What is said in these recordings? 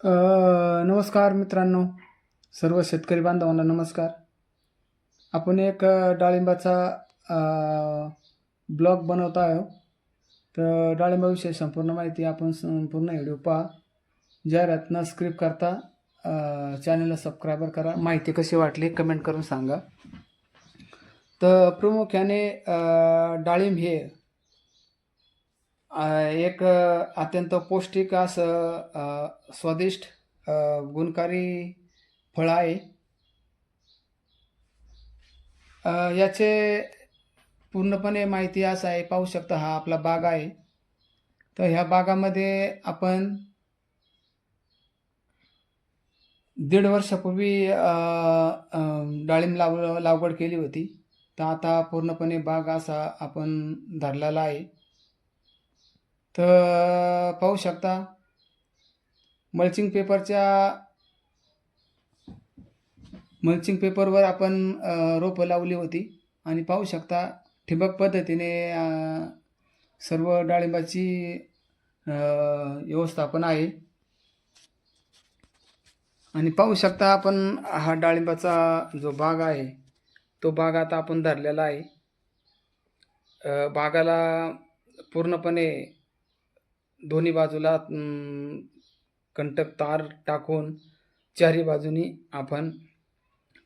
नमस्कार मित्रांनो, सर्व शेतकरी बांधवांना नमस्कार. आपण एक डाळिंबाचा ब्लॉग बनवत आहोत. तर डाळिंबाविषयी संपूर्ण माहिती आपण संपूर्ण व्हिडिओ पहा. जाहिरात न स्क्रिप्ट करता चॅनलला सबस्क्राईबर करा. माहिती कशी वाटली कमेंट करून सांगा. तर प्रामुख्याने डाळिंब हे एक अत्यंत पौष्टिक असं स्वादिष्ट गुणकारी फळ आहे. याचे पूर्णपणे माहिती असं आहे, पाहू शकता हा आपला बाग आहे. तर ह्या बागामध्ये आपण 1.5 वर्षापूर्वी डाळिंब लागवड केली होती. तर आता पूर्णपणे बाग असा आपण धरलेला आहे. तर पाहू शकता मल्चिंग पेपरवर आपण रोपं लावली होती आणि पाहू शकता ठिबक पद्धतीने सर्व डाळिंबाची व्यवस्थापन आहे. आणि पाहू शकता आपण हा डाळिंबाचा जो बाग आहे तो बाग आता आपण धरलेला आहे. बागाला पूर्णपणे दोन्ही बाजूला कंटक तार टाकून चारी बाजूनी आपण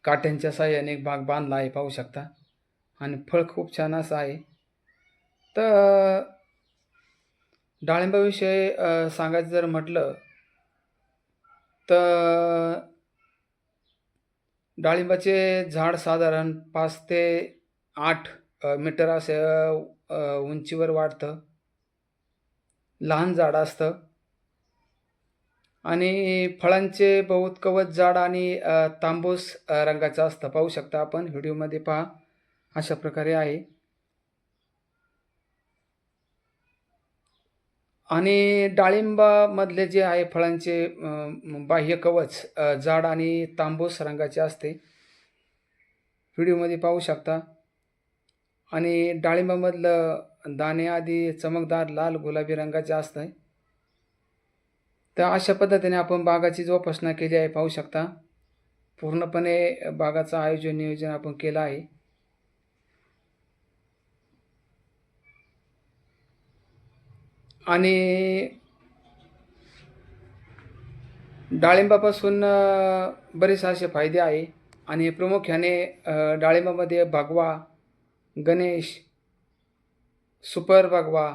काट्यांच्या साहाय्याने बाग बांधला आहे, पाहू शकता. आणि फळ खूप छान असं आहे. तर डाळिंबाविषयी सांगायचं जर म्हटलं तर डाळिंबाचे झाड साधारण 5 ते 8 मीटर असे उंचीवर वाढतं. लहान झाड असतं आणि फळांचे बहुत कवच जाड आणि तांबूस रंगाचं असतं. पाहू शकता आपण व्हिडिओमध्ये पहा, अशा प्रकारे आहे. आणि डाळिंबामधले जे आहे फळांचे बाह्य कवच जाड आणि तांबूस रंगाचे असते, व्हिडिओमध्ये पाहू शकता. आणि डाळिंबामधलं दाणे आधी चमकदार लाल गुलाबी रंगाचे असतं. तर अशा पद्धतीने आपण बागाची जोपासना केली आहे, पाहू शकता. पूर्णपणे बागाचं नियोजन आपण केलं आहे. आणि डाळिंबापासून बरेच असे फायदे आहे. आणि प्रामुख्याने डाळिंबामध्ये भगवा, गणेश, सुपर भगवा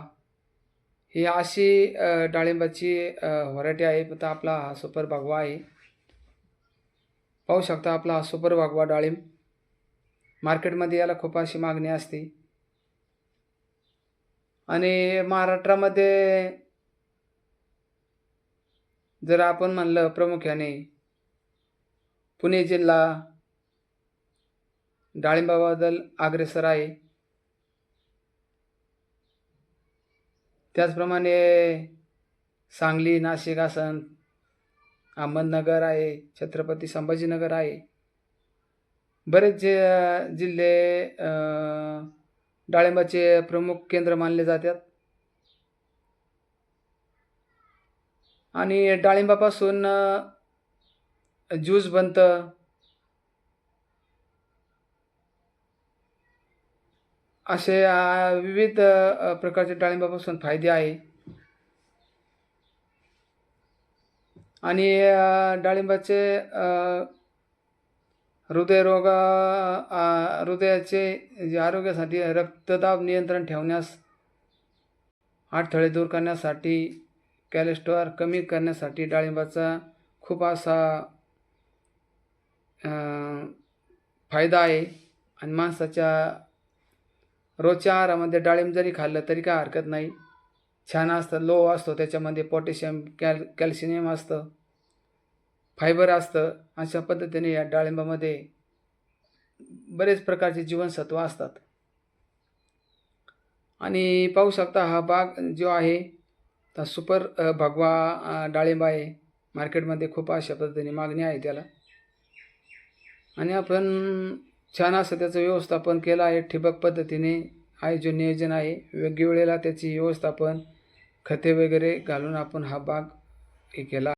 ही अशी डाळिंबाची व्हरायटी आहे. तर आपला हा सुपर भगवा आहे, पाहू शकता. आपला हा सुपर भगवा डाळिंब मार्केटमध्ये याला खूप अशी मागणी असते. आणि महाराष्ट्रामध्ये जर आपण म्हणलं प्रामुख्याने पुणे जिल्हा डाळिंबाबद्दल अग्रेसर आहे. त्याचप्रमाणे सांगली, नाशिक असन, अहमदनगर आहे, छत्रपती संभाजीनगर आहे. बरेच जिल्हे डाळिंबाचे प्रमुख केंद्र मानले जातात. आणि डाळिंबापासून ज्यूस बनतं. असे विविध प्रकारचे डाळिंबापासून फायदे आहे. आणि डाळिंबाचे हृदयाचे जे आरोग्यासाठी, रक्तदाब नियंत्रण ठेवण्यास, अडथळे दूर करण्यासाठी, कोलेस्टेरॉल कमी करण्यासाठी डाळिंबाचा खूप असा फायदा आहे. आणि माणसाच्या रोजच्या आहारामध्ये डाळिंब जरी खाल्लं तरी काय हरकत नाही, छान असतं. लो असतो त्याच्यामध्ये पोटॅशियम, कॅल्शियम असतं, फायबर असतं. अशा पद्धतीने या डाळिंबामध्ये बरेच प्रकारचे जीवनसत्व असतात. आणि पाहू शकता हा बाग जो आहे तर सुपर भगवा डाळिंब आहे. मार्केटमध्ये खूप अशा पद्धतीने मागणी आहे त्याला. आणि आपण छान असं त्याचं व्यवस्थापन केलं आहे. ठिबक पद्धतीने आहे जो नियोजन आहे. योग्य वेळेला त्याची व्यवस्थापन, खते वगैरे घालून आपण हा बाग हे केला.